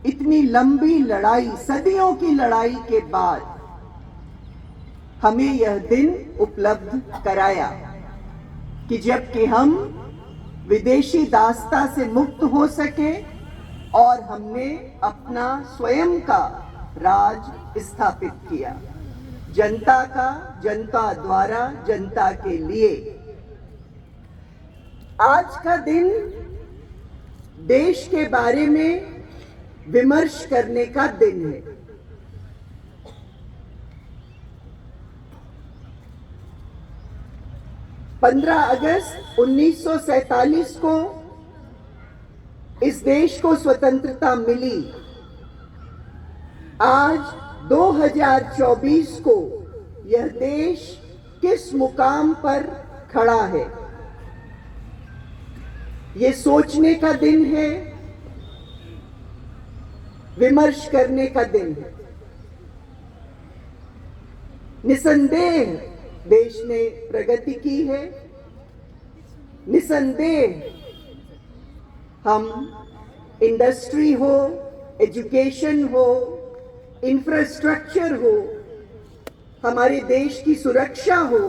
इतनी लंबी लड़ाई, सदियों की लड़ाई के बाद हमें यह दिन उपलब्ध कराया कि जबकि हम विदेशी दासता से मुक्त हो सके और हमने अपना स्वयं का राज स्थापित किया, जनता का, जनता द्वारा, जनता के लिए। आज का दिन देश के बारे में विमर्श करने का दिन है। पंद्रह अगस्त 1947 को इस देश को स्वतंत्रता मिली। आज 2024 को यह देश किस मुकाम पर खड़ा है, ये सोचने का दिन है, विमर्श करने का दिन है। निसंदेह देश ने प्रगति की है, निसंदेह हम इंडस्ट्री हो, एजुकेशन हो, इंफ्रास्ट्रक्चर हो, हमारे देश की सुरक्षा हो,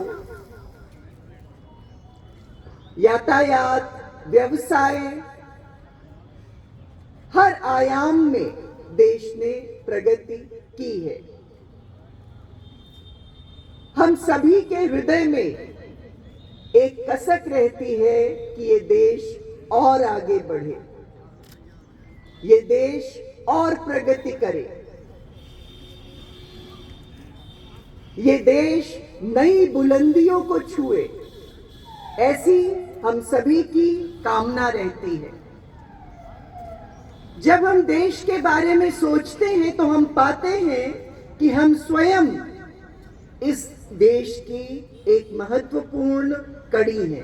यातायात, व्यवसाय, हर आयाम में देश ने प्रगति की है। हम सभी के हृदय में एक कसक रहती है कि ये देश और आगे बढ़े, ये देश और प्रगति करे, ये देश नई बुलंदियों को छुए, ऐसी हम सभी की कामना रहती है। जब हम देश के बारे में सोचते हैं तो हम पाते हैं कि हम स्वयं इस देश की एक महत्वपूर्ण कड़ी है।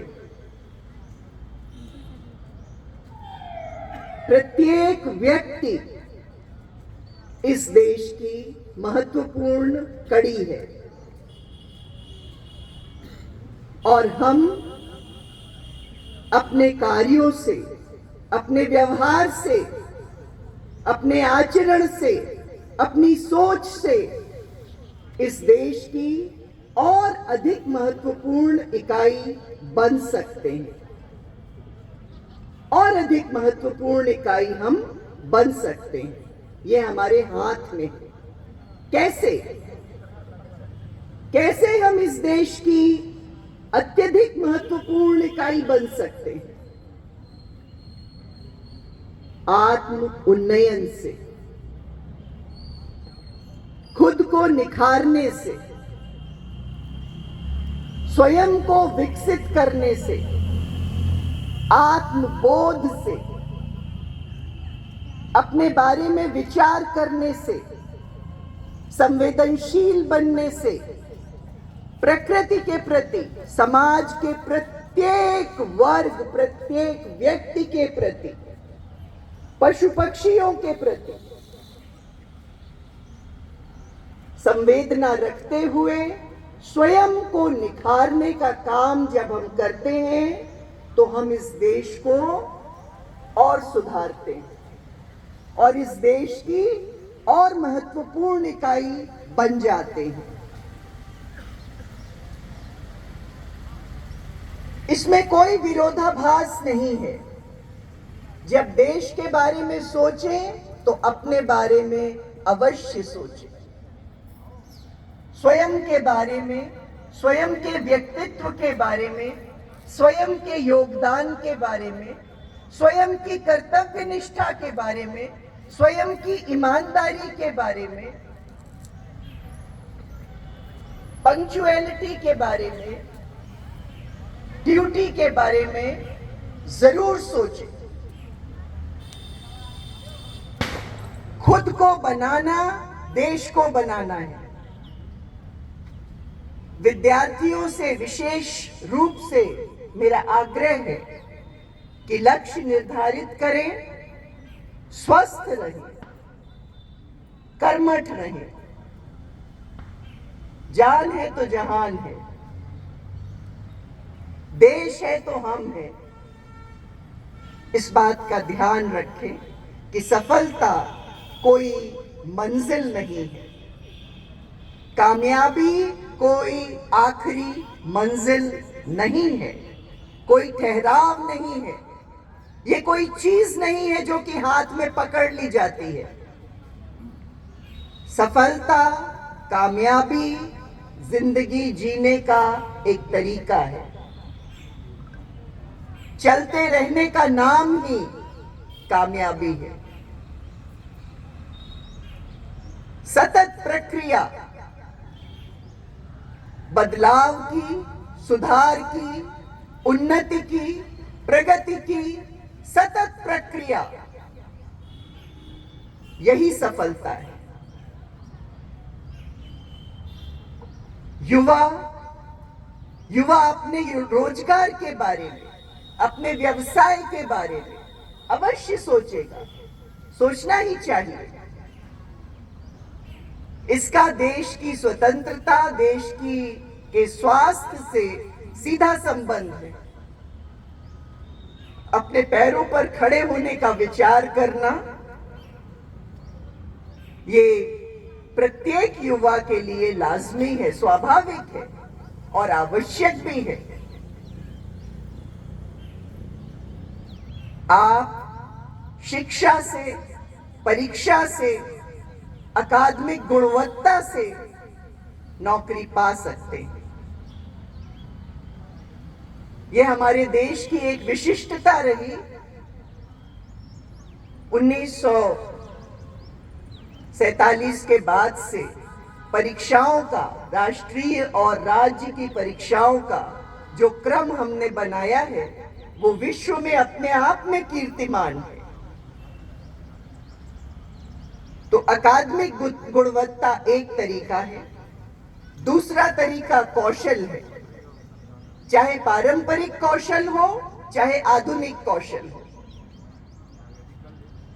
प्रत्येक व्यक्ति इस देश की महत्वपूर्ण कड़ी है और हम अपने कार्यों से, अपने व्यवहार से, अपने आचरण से, अपनी सोच से इस देश की और अधिक महत्वपूर्ण इकाई बन सकते हैं, और अधिक महत्वपूर्ण इकाई हम बन सकते हैं। ये हमारे हाथ में है। कैसे? कैसे हम इस देश की अत्यधिक महत्वपूर्ण इकाई बन सकते हैं? आत्म उन्नयन से, खुद को निखारने से, स्वयं को विकसित करने से, आत्मबोध से, अपने बारे में विचार करने से, संवेदनशील बनने से, प्रकृति के प्रति, समाज के प्रत्येक वर्ग, प्रत्येक व्यक्ति के प्रति, पशु पक्षियों के प्रति संवेदना रखते हुए स्वयं को निखारने का काम जब हम करते हैं तो हम इस देश को और सुधारते हैं और इस देश की और महत्वपूर्ण इकाई बन जाते हैं। इसमें कोई विरोधाभास नहीं है। जब देश के बारे में सोचें तो अपने बारे में अवश्य सोचें, स्वयं के बारे में, स्वयं के व्यक्तित्व के बारे में, स्वयं के योगदान के बारे में, स्वयं की कर्तव्य निष्ठा के बारे में, स्वयं की ईमानदारी के बारे में, पंक्चुअलिटी के बारे में, ड्यूटी के बारे में जरूर सोचें। खुद को बनाना देश को बनाना है। विद्यार्थियों से विशेष रूप से मेरा आग्रह है कि लक्ष्य निर्धारित करें, स्वस्थ रहें, कर्मठ रहें। जान है तो जहान है, देश है तो हम हैं। इस बात का ध्यान रखें कि सफलता कोई मंजिल नहीं है, कामयाबी कोई आखिरी मंजिल नहीं है, कोई ठहराव नहीं है, ये कोई चीज नहीं है जो कि हाथ में पकड़ ली जाती है। सफलता, कामयाबी जिंदगी जीने का एक तरीका है। चलते रहने का नाम ही कामयाबी है। सतत प्रक्रिया, बदलाव की, सुधार की, उन्नति की, प्रगति की सतत प्रक्रिया, यही सफलता है। युवा अपने रोजगार के बारे में, अपने व्यवसाय के बारे में अवश्य सोचेगा, सोचना ही चाहिए। इसका देश की स्वतंत्रता, देश के स्वास्थ्य से सीधा संबंध है। अपने पैरों पर खड़े होने का विचार करना, ये प्रत्येक युवा के लिए लाजमी है, स्वाभाविक है और आवश्यक भी है। आप शिक्षा से, परीक्षा से, अकादमिक गुणवत्ता से नौकरी पा सकते हैं। यह हमारे देश की एक विशिष्टता रही। 1947 के बाद से परीक्षाओं का, राष्ट्रीय और राज्य की परीक्षाओं का जो क्रम हमने बनाया है, वो विश्व में अपने आप में कीर्तिमान है। तो अकादमिक गुणवत्ता एक तरीका है, दूसरा तरीका कौशल है। चाहे पारंपरिक कौशल हो, चाहे आधुनिक कौशल हो।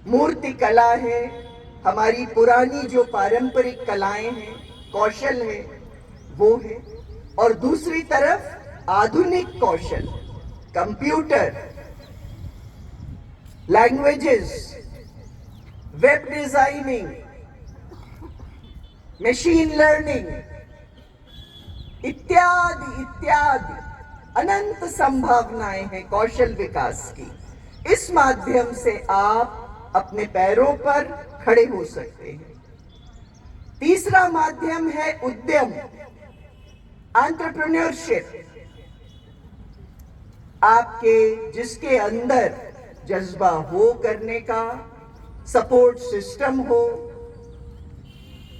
मूर्ति कला है, हमारी पुरानी जो पारंपरिक कलाएं हैं, कौशल है, वो है। और दूसरी तरफ आधुनिक कौशल, computer, languages, web designing, machine learning इत्यादि इत्यादि अनंत संभावनाएं हैं कौशल विकास की। इस माध्यम से आप अपने पैरों पर खड़े हो सकते हैं। तीसरा माध्यम है उद्यम, एंटरप्रेन्योरशिप। आपके जिसके अंदर जज्बा हो करने का, सपोर्ट सिस्टम हो,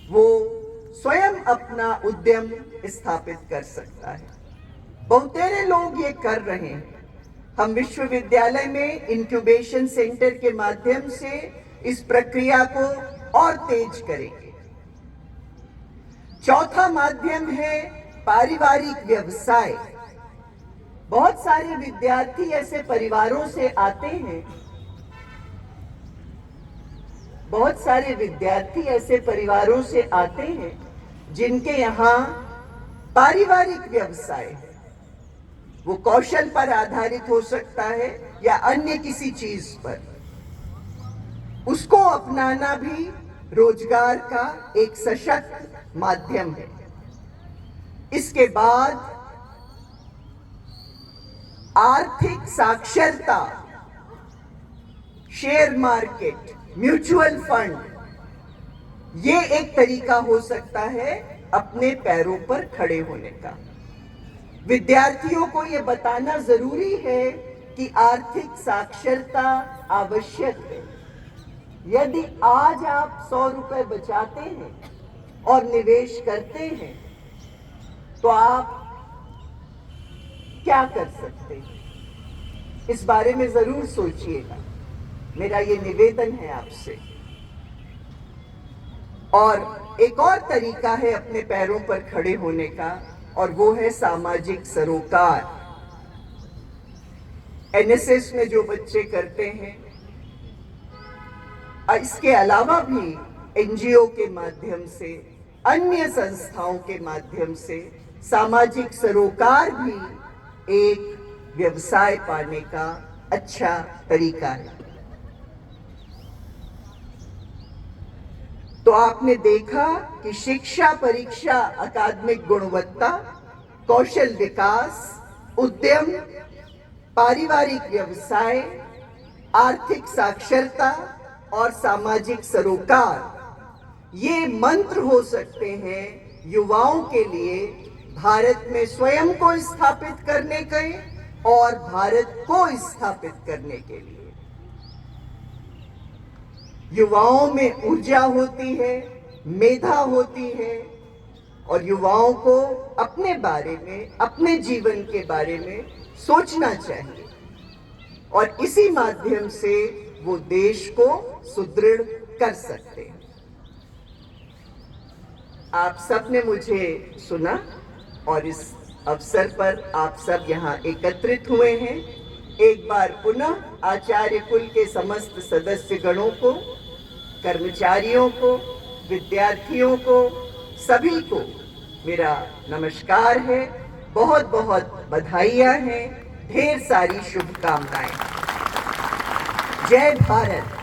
वो स्वयं अपना उद्यम स्थापित कर सकता है। बहुतेरे लोग ये कर रहे हैं। हम विश्वविद्यालय में इंक्यूबेशन सेंटर के माध्यम से इस प्रक्रिया को और तेज करेंगे। चौथा माध्यम है पारिवारिक व्यवसाय। बहुत सारे विद्यार्थी ऐसे परिवारों से आते हैं, बहुत सारे विद्यार्थी ऐसे परिवारों से आते हैं जिनके यहाँ पारिवारिक व्यवसाय है। वो कौशल पर आधारित हो सकता है या अन्य किसी चीज पर। उसको अपनाना भी रोजगार का एक सशक्त माध्यम है। इसके बाद आर्थिक साक्षरता, शेयर मार्केट, म्यूचुअल फंड, ये एक तरीका हो सकता है अपने पैरों पर खड़े होने का। विद्यार्थियों को यह बताना जरूरी है कि आर्थिक साक्षरता आवश्यक है। यदि आज आप 100 रुपए बचाते हैं और निवेश करते हैं, तो आप क्या कर सकते हैं, इस बारे में जरूर सोचिएगा। मेरा ये निवेदन है आपसे। और एक और तरीका है अपने पैरों पर खड़े होने का, और वो है सामाजिक सरोकार। एनएसएस में जो बच्चे करते हैं, इसके अलावा भी एनजीओ के माध्यम से, अन्य संस्थाओं के माध्यम से सामाजिक सरोकार भी एक व्यवसाय पाने का अच्छा तरीका है। तो आपने देखा कि शिक्षा, परीक्षा, अकादमिक गुणवत्ता, कौशल विकास, उद्यम, पारिवारिक व्यवसाय, आर्थिक साक्षरता और सामाजिक सरोकार ये मंत्र हो सकते हैं युवाओं के लिए भारत में स्वयं को स्थापित करने के और भारत को स्थापित करने के लिए। युवाओं में ऊर्जा होती है, मेधा होती है और युवाओं को अपने बारे में, अपने जीवन के बारे में सोचना चाहिए और इसी माध्यम से वो देश को सुदृढ़ कर सकते हैं। आप सब ने मुझे सुना और इस अवसर पर आप सब यहाँ एकत्रित हुए हैं। एक बार पुनः आचार्य कुल के समस्त सदस्य गणों को, कर्मचारियों को, विद्यार्थियों को, सभी को मेरा नमस्कार है। बहुत बहुत बधाइयाँ हैं, ढेर सारी शुभकामनाएं। जय भारत।